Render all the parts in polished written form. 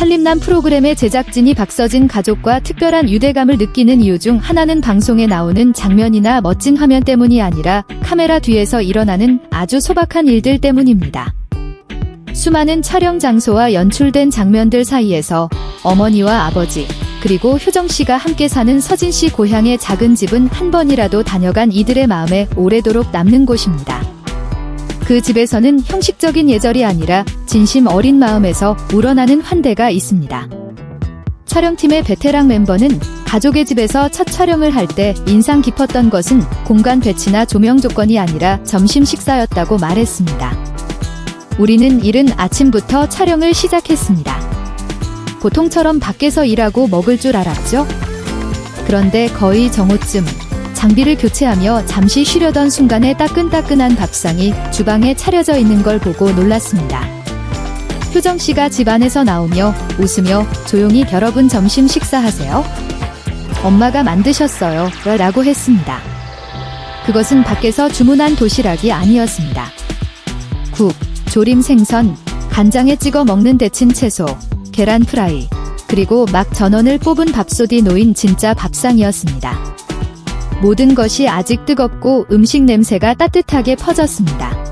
살림남 프로그램의 제작진이 박서진 가족과 특별한 유대감을 느끼는 이유 중 하나는 방송에 나오는 장면이나 멋진 화면 때문이 아니라 카메라 뒤에서 일어나는 아주 소박한 일들 때문입니다. 수많은 촬영 장소와 연출된 장면들 사이에서 어머니와 아버지, 그리고 효정씨가 함께 사는 서진씨 고향의 작은 집은 한 번이라도 다녀간 이들의 마음에 오래도록 남는 곳입니다. 그 집에서는 형식적인 예절이 아니라 진심 어린 마음에서 우러나는 환대가 있습니다. 촬영팀의 베테랑 멤버는 가족의 집에서 첫 촬영을 할 때 인상 깊었던 것은 공간 배치나 조명 조건이 아니라 점심 식사였다고 말했습니다. 우리는 이른 아침부터 촬영을 시작했습니다. 보통처럼 밖에서 일하고 먹을 줄 알았죠? 그런데 거의 정오쯤 장비를 교체하며 잠시 쉬려던 순간에 따끈따끈한 밥상이 주방에 차려져 있는 걸 보고 놀랐습니다. 효정씨가 집 안에서 나오며 웃으며 조용히 여러분 점심 식사하세요? 엄마가 만드셨어요 라고 했습니다. 그것은 밖에서 주문한 도시락이 아니었습니다. 국, 조림 생선, 간장에 찍어 먹는 데친 채소, 계란 프라이, 그리고 막 전원을 뽑은 밥솥이 놓인 진짜 밥상이었습니다. 모든 것이 아직 뜨겁고 음식 냄새가 따뜻하게 퍼졌습니다.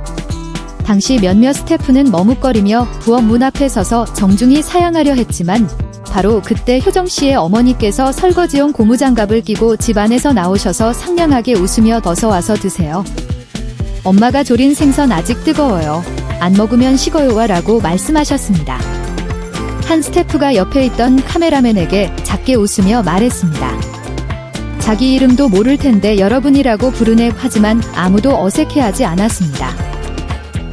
당시 몇몇 스태프는 머뭇거리며 부엌 문 앞에 서서 정중히 사양하려 했지만 바로 그때 효정씨의 어머니께서 설거지용 고무장갑을 끼고 집 안에서 나오셔서 상냥하게 웃으며 어서 와서 드세요. 엄마가 조린 생선 아직 뜨거워요. 안 먹으면 식어요 라고 말씀하셨습니다. 한 스태프가 옆에 있던 카메라맨에게 작게 웃으며 말했습니다. 자기 이름도 모를 텐데 여러분이라고 부르네. 하지만 아무도 어색해하지 않았습니다.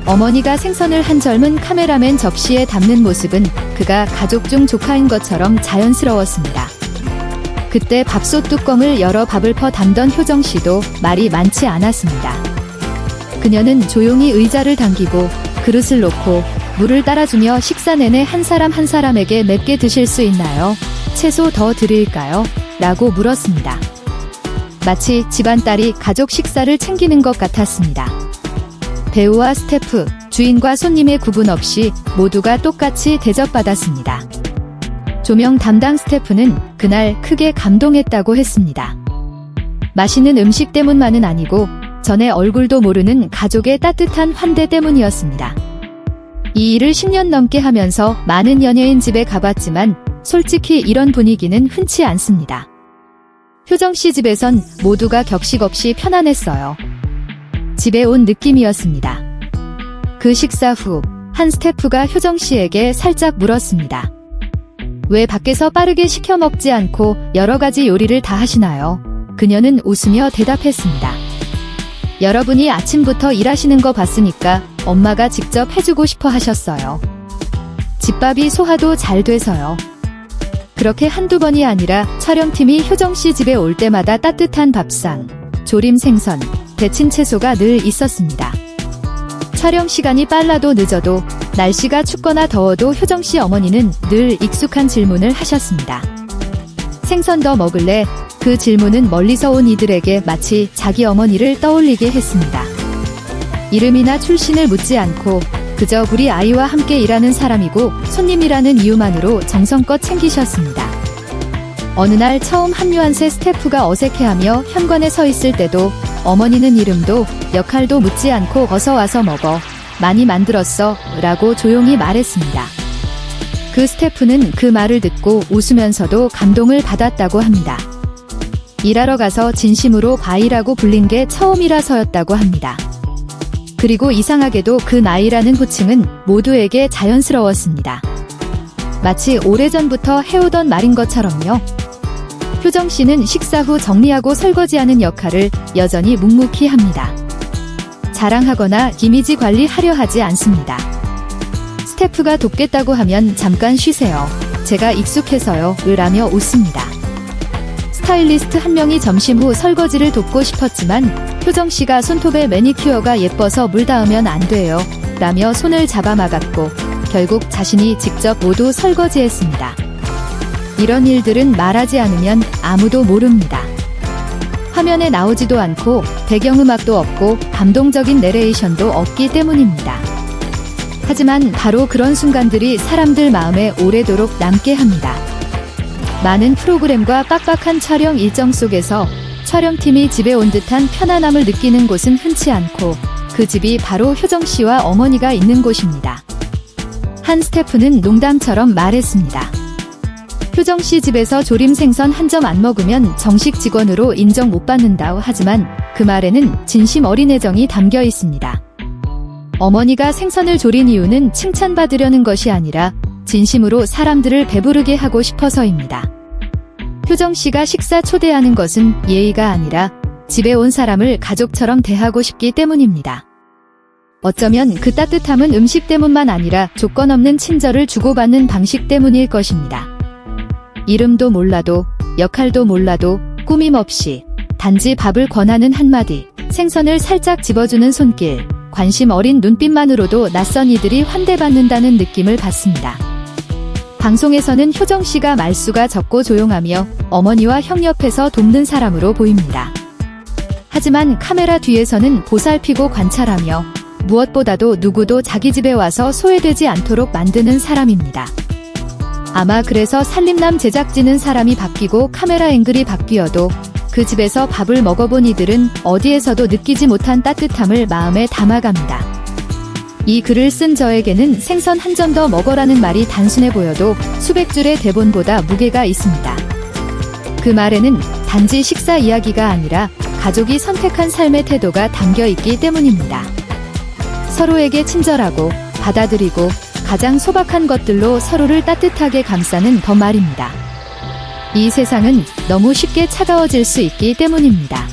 어머니가 생선을 한 젊은 카메라맨 접시에 담는 모습은 그가 가족 중 조카인 것처럼 자연스러웠습니다. 그때 밥솥 뚜껑을 열어 밥을 퍼 담던 효정씨도 말이 많지 않았습니다. 그녀는 조용히 의자를 당기고 그릇을 놓고 물을 따라주며 식사 내내 한 사람 한 사람에게 맵게 드실 수 있나요? 채소 더 드릴까요? 라고 물었습니다. 마치 집안딸이 가족 식사를 챙기는 것 같았습니다. 배우와 스태프, 주인과 손님의 구분 없이 모두가 똑같이 대접받았습니다. 조명 담당 스태프는 그날 크게 감동했다고 했습니다. 맛있는 음식 때문만은 아니고 전에 얼굴도 모르는 가족의 따뜻한 환대 때문이었습니다. 이 일을 10년 넘게 하면서 많은 연예인 집에 가봤지만 솔직히 이런 분위기는 흔치 않습니다. 효정씨 집에선 모두가 격식 없이 편안했어요. 집에 온 느낌이었습니다. 그 식사 후 한 스태프가 효정씨에게 살짝 물었습니다. 왜 밖에서 빠르게 시켜 먹지 않고 여러 가지 요리를 다 하시나요? 그녀는 웃으며 대답했습니다. 여러분이 아침부터 일하시는 거 봤으니까 엄마가 직접 해주고 싶어 하셨어요. 집밥이 소화도 잘 돼서요. 그렇게 한두 번이 아니라 촬영팀이 효정씨 집에 올 때마다 따뜻한 밥상, 조림 생선, 데친 채소가 늘 있었습니다. 촬영 시간이 빨라도 늦어도 날씨가 춥거나 더워도 효정씨 어머니는 늘 익숙한 질문을 하셨습니다. 생선 더 먹을래? 그 질문은 멀리서 온 이들에게 마치 자기 어머니를 떠올리게 했습니다. 이름이나 출신을 묻지 않고 그저 우리 아이와 함께 일하는 사람이고 손님이라는 이유만으로 정성껏 챙기셨습니다. 어느 날 처음 합류한 새 스태프가 어색해하며 현관에 서 있을 때도 어머니는 이름도 역할도 묻지 않고 어서 와서 먹어. 많이 만들었어. 라고 조용히 말했습니다. 그 스태프는 그 말을 듣고 웃으면서도 감동을 받았다고 합니다. 일하러 가서 진심으로 바이라고 불린 게 처음이라서였다고 합니다. 그리고 이상하게도 그 나이라는 호칭은 모두에게 자연스러웠습니다. 마치 오래전부터 해오던 말인 것처럼요. 효정씨는 식사 후 정리하고 설거지하는 역할을 여전히 묵묵히 합니다. 자랑하거나 이미지 관리하려 하지 않습니다. 스태프가 돕겠다고 하면 잠깐 쉬세요. 제가 익숙해서요. 라며 웃습니다. 스타일리스트 한 명이 점심 후 설거지를 돕고 싶었지만 효정씨가 손톱에 매니큐어가 예뻐서 물 닿으면 안 돼요. 라며 손을 잡아 막았고 결국 자신이 직접 모두 설거지했습니다. 이런 일들은 말하지 않으면 아무도 모릅니다. 화면에 나오지도 않고 배경음악도 없고 감동적인 내레이션도 없기 때문입니다. 하지만 바로 그런 순간들이 사람들 마음에 오래도록 남게 합니다. 많은 프로그램과 빡빡한 촬영 일정 속에서 촬영팀이 집에 온 듯한 편안함을 느끼는 곳은 흔치 않고 그 집이 바로 효정씨와 어머니가 있는 곳입니다. 한 스태프는 농담처럼 말했습니다. 효정씨 집에서 조림 생선 한 점 안 먹으면 정식 직원으로 인정 못 받는다고 하지만 그 말에는 진심 어린 애정이 담겨 있습니다. 어머니가 생선을 조린 이유는 칭찬받으려는 것이 아니라 진심으로 사람들을 배부르게 하고 싶어서입니다. 효정씨가 식사 초대하는 것은 예의가 아니라 집에 온 사람을 가족처럼 대하고 싶기 때문입니다. 어쩌면 그 따뜻함은 음식 때문만 아니라 조건 없는 친절을 주고받는 방식 때문일 것입니다. 이름도 몰라도 역할도 몰라도 꾸밈 없이 단지 밥을 권하는 한마디, 생선을 살짝 집어주는 손길, 관심 어린 눈빛만으로도 낯선 이들이 환대받는다는 느낌을 받습니다. 방송에서는 효정씨가 말수가 적고 조용하며 어머니와 형 옆에서 돕는 사람으로 보입니다. 하지만 카메라 뒤에서는 보살피고 관찰하며 무엇보다도 누구도 자기 집에 와서 소외되지 않도록 만드는 사람입니다. 아마 그래서 살림남 제작진은 사람이 바뀌고 카메라 앵글이 바뀌어도 그 집에서 밥을 먹어본 이들은 어디에서도 느끼지 못한 따뜻함을 마음에 담아갑니다. 이 글을 쓴 저에게는 생선 한 점 더 먹어라는 말이 단순해 보여도 수백 줄의 대본보다 무게가 있습니다. 그 말에는 단지 식사 이야기가 아니라 가족이 선택한 삶의 태도가 담겨 있기 때문입니다. 서로에게 친절하고 받아들이고 가장 소박한 것들로 서로를 따뜻하게 감싸는 더 말입니다. 이 세상은 너무 쉽게 차가워질 수 있기 때문입니다.